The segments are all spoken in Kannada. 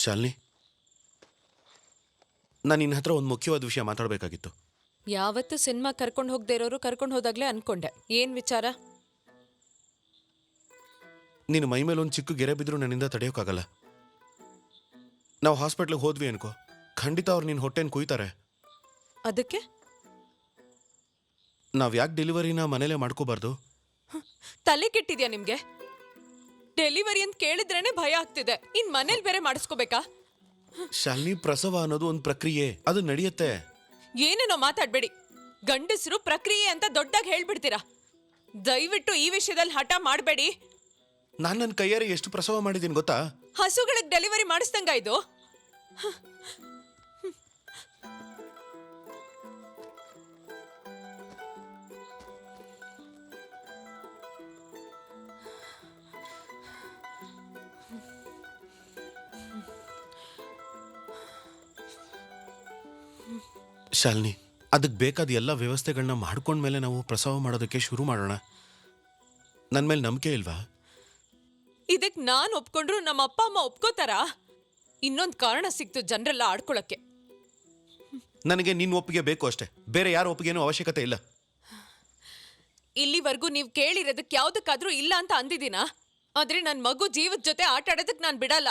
ಶಾಲಿನಿ, ನಾನು ನಿನ್ನ ಹತ್ರ ಒಂದು ಮುಖ್ಯವಾದ ವಿಷಯ ಮಾತಾಡಬೇಕಾಗಿತ್ತು. ಯಾವತ್ತು ಸಿನಿಮಾ ಕರ್ಕೊಂಡು ಹೋಗದೆ ಇರೋರು ಕರ್ಕೊಂಡು ಹೋದಾಗ್ಲೇ ಅನ್ಕೊಂಡೆ. ಏನ್ ವಿಚಾರ? ನೀನು ಮೈ ಮೇಲೆ ಒಂದು ಚಿಕ್ಕ ಗೆರೆ ಬಿದ್ದರೂ ನನ್ನಿಂದ ತಡೆಯೋಕ್ಕಾಗಲ್ಲ. ನಾವು ಹಾಸ್ಪಿಟ್ಲಿಗೆ ಹೋದ್ವಿ ಅನ್ಕೋ, ಖಂಡಿತ ಅವ್ರು ನಿನ್ನ ಹೊಟ್ಟೆನ ಕುಯ್ತಾರೆ. ಅದಕ್ಕೆ ನಾವು ಯಾಕೆ ಡೆಲಿವರಿನ ಮನೇಲೆ ಮಾಡ್ಕೋಬಾರ್ದು? ತಲೆ ಕೆಟ್ಟಿದ್ಯಾ ನಿಮ್ಗೆ? ಡೆಲಿವರಿ ಅಂತ ಕೇಳಿದ್ರೇನೆ ಭಯ ಆಗ್ತಿದೆ, ಇನ್ ಮನೇಲಿ ಬೇರೆ ಮಾಡಿಸ್ಕೋಬೇಕಾ? ಶಾಲಿನಿ, ಪ್ರಸವ ಅನ್ನೋದು ಒಂದು ಪ್ರಕ್ರಿಯೆ, ಅದು ನಡೆಯುತ್ತೆ. ಏನೇನೋ ಮಾತಾಡ್ಬೇಡಿ. ಗಂಡಸರು ಪ್ರಕ್ರಿಯೆ ಅಂತ ದೊಡ್ಡಾಗಿ ಹೇಳ್ಬಿಡ್ತೀರಾ. ದಯವಿಟ್ಟು ಈ ವಿಷಯದಲ್ಲಿ ಹಠ ಮಾಡಬೇಡಿ. ನಾನು ನನ್ನ ಕೈಯಾರೆ ಎಷ್ಟು ಪ್ರಸವ ಮಾಡಿದ್ದೀನಿ ಗೊತ್ತಾ? ಹಸುಗಳಿಗೆ ಡೆಲಿವರಿ ಮಾಡಿಸ್ದಂಗ ಇದು. ಶಾಲಿನಿ, ಅದಕ್ಕೆ ಬೇಕಾದ ಎಲ್ಲ ವ್ಯವಸ್ಥೆಗಳನ್ನ ಮಾಡ್ಕೊಂಡ್ಮೇಲೆ ನಾವು ಪ್ರಸವ ಮಾಡೋದಕ್ಕೆ ಶುರು ಮಾಡೋಣ. ನನ್ನ ಮೇಲೆ ನಂಬಿಕೆ ಇಲ್ವಾ? ಇದಕ್ ನಾನ್ ಒಪ್ಕೊಂಡ್ರು ನಮ್ಮ ಅಪ್ಪ ಅಮ್ಮ ಒಪ್ಕೋತಾರಾ? ಇನ್ನೊಂದು ಕಾರಣ ಸಿಕ್ತು ಜನರೆಲ್ಲ ಆಡ್ಕೊಳಕ್ಕೆ. ನನಗೆ ನಿನ್ನ ಒಪ್ಪಿಗೆ ಬೇಕು ಅಷ್ಟೇ, ಬೇರೆ ಯಾರ ಒಪ್ಪಿಗೆನೂ ಅವಶ್ಯಕತೆ ಇಲ್ಲ. ಇಲ್ಲಿವರೆಗೂ ನೀವು ಕೇಳಿರೋದಕ್ಕೆ ಯಾವ್ದಕ್ಕಾದ್ರೂ ಇಲ್ಲ ಅಂತ ಅಂದಿದ್ದೀನಾ? ಆದ್ರೆ ನನ್ನ ಮಗು ಜೀವದ ಜೊತೆ ಆಟ ಆಡೋದಕ್ಕೆ ನಾನು ಬಿಡಲ್ಲ.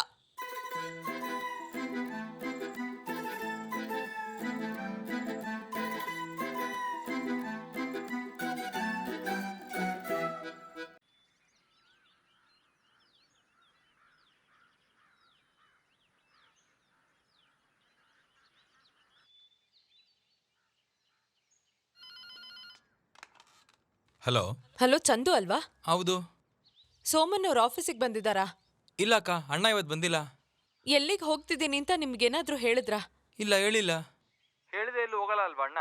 ಹಲೋ. ಹಲೋ, ಚಂದು ಅಲ್ವಾ? ಹೌದು. ಸೋಮನ್ ಅವ್ರ ಆಫೀಸಿಗೆ ಬಂದಿದ್ದಾರಾ? ಇಲ್ಲ ಅಕ್ಕ, ಅಣ್ಣ ಇವತ್ತು ಬಂದಿಲ್ಲ. ಎಲ್ಲಿಗೆ ಹೋಗ್ತಿದ್ದೀನಿ ಅಂತ ನಿಮ್ಗೇನಾದ್ರೂ ಹೇಳಿದ್ರಾ? ಇಲ್ಲ, ಹೇಳಿಲ್ಲ. ಹೇಳಿದೆ ಎಲ್ಲೂ ಹೋಗಲ್ಲ ಅಲ್ವಾ ಅಣ್ಣ?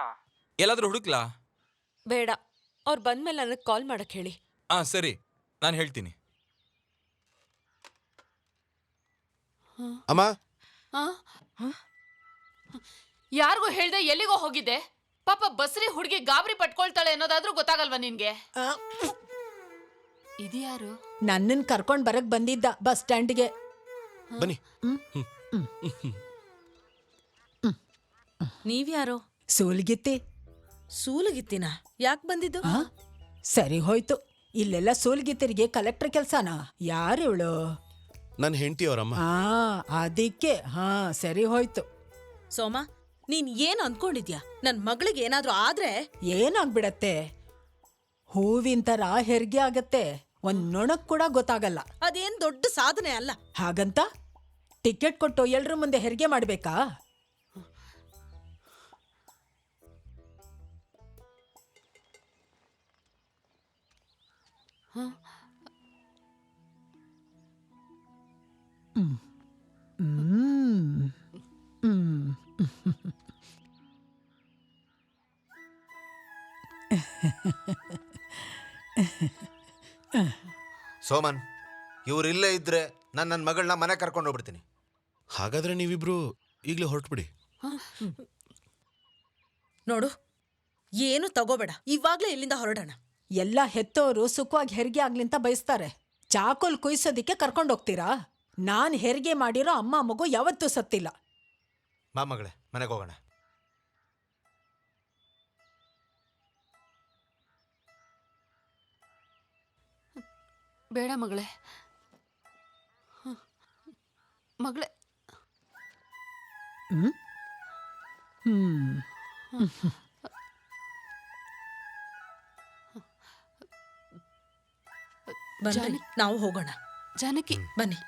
ಎಲ್ಲಾದ್ರೂ ಹುಡುಕ್ಲಾ? ಬೇಡ, ಅವ್ರು ಬಂದ್ಮೇಲೆ ನನಗೆ ಕಾಲ್ ಮಾಡಕ್ ಹೇಳಿ. ಸರಿ, ನಾನು ಹೇಳ್ತೀನಿ. ಅಮ್ಮ, ಯಾರಿಗೂ ಹೇಳ್ದೆ ಎಲ್ಲಿಗೋ ಹೋಗಿದ್ದೆ? ಪಾಪ ಬಸ್ರಿ ಹುಡುಗಿ ಗಾಬರಿ ಪಟ್ಕೊಳ್ತಾಳೆ ಅನ್ನೋದಾದ್ರೂ ಗೊತ್ತಾಗಲ್ವಾ ನಿನ್ಗೆ? ಇದ್ಯಾರು? ನನ್ನನ್ ಕರ್ಕೊಂಡ್ ಬರಕ್ ಬಂದಿದ್ದ ಬಸ್ ಸ್ಟ್ಯಾಂಡ್ಗೆ. ಬನ್ನಿ. ನೀವ್ಯಾರೋ? ಸೂಲ್ಗಿತ್ತಿ. ಸೂಲಗಿತ್ತಿನ? ಯಾಕೆ ಬಂದಿದ್ದು? ಸರಿ ಹೋಯ್ತು. ಇಲ್ಲೆಲ್ಲ ಸೂಲ್ಗಿತ್ತಿರಿಗೆ ಕಲೆಕ್ಟರ್ ಕೆಲ್ಸನಾ? ಯಾರಿವಳು? ನನ್ನ ಹೆಂಡತಿ ಅವರಮ್ಮ. ಅದಕ್ಕೆ ಸರಿ ಹೋಯ್ತು. ಸೋಮ, ನೀನ್ ಏನ್ ಅಂದ್ಕೊಂಡಿದ್ಯಾ? ನನ್ ಮಗಳಿಗೆ ಏನಾದ್ರೂ ಆದ್ರೆ ಏನಾಗ್ಬಿಡತ್ತೆ? ಹೂವಿನ ತರ ಹೆರಿಗೆ ಆಗತ್ತೆ, ಒಂದ್ ನೊಣಕ್ ಕೂಡ ಗೊತ್ತಾಗಲ್ಲ. ಅದೇನ್ ದೊಡ್ಡ ಸಾಧನೆ ಅಲ್ಲ. ಹಾಗಂತ ಟಿಕೆಟ್ ಕೊಟ್ಟು ಎಲ್ರ ಮುಂದೆ ಹೆರಿಗೆ ಮಾಡ್ಬೇಕಾ? ಸೋಮನ್, ಇವ್ರಿಲ್ಲೇ ಇದ್ರೆ ನನ್ನ ಮಗಳನ್ನ ಮನೆ ಕರ್ಕೊಂಡು ಹೋಗ್ಬಿಡ್ತೀನಿ. ಹಾಗಾದ್ರೆ ನೀವಿಬ್ರು ಈಗಲೇ ಹೊರಟ್ಬಿಡಿ. ನೋಡು, ಏನು ತಗೋಬೇಡ, ಇವಾಗ್ಲೇ ಇಲ್ಲಿಂದ ಹೊರಡೋಣ. ಎಲ್ಲ ಹೆತ್ತೋರು ಸುಖವಾಗಿ ಹೆರಿಗೆ ಆಗ್ಲಿಂತ ಬಯಸ್ತಾರೆ. ಚಾಕೋಲ್ ಕುಯ್ಸೋದಿಕ್ಕೆ ಕರ್ಕೊಂಡೋಗ್ತೀರಾ? ನಾನ್ ಹೆರಿಗೆ ಮಾಡಿರೋ ಅಮ್ಮ ಮಗು ಯಾವತ್ತೂ ಸತ್ತಿಲ್ಲ. ಬಾ ಮಗಳೇ, ಮನೆಗೆ ಹೋಗೋಣ. ಬೇಡ ಮಗಳೇ, ಮಗಳೇ. ಬನ್ನಿ, ನಾವು ಹೋಗೋಣ. ಜಾನಕಿ, ಬನ್ನಿ.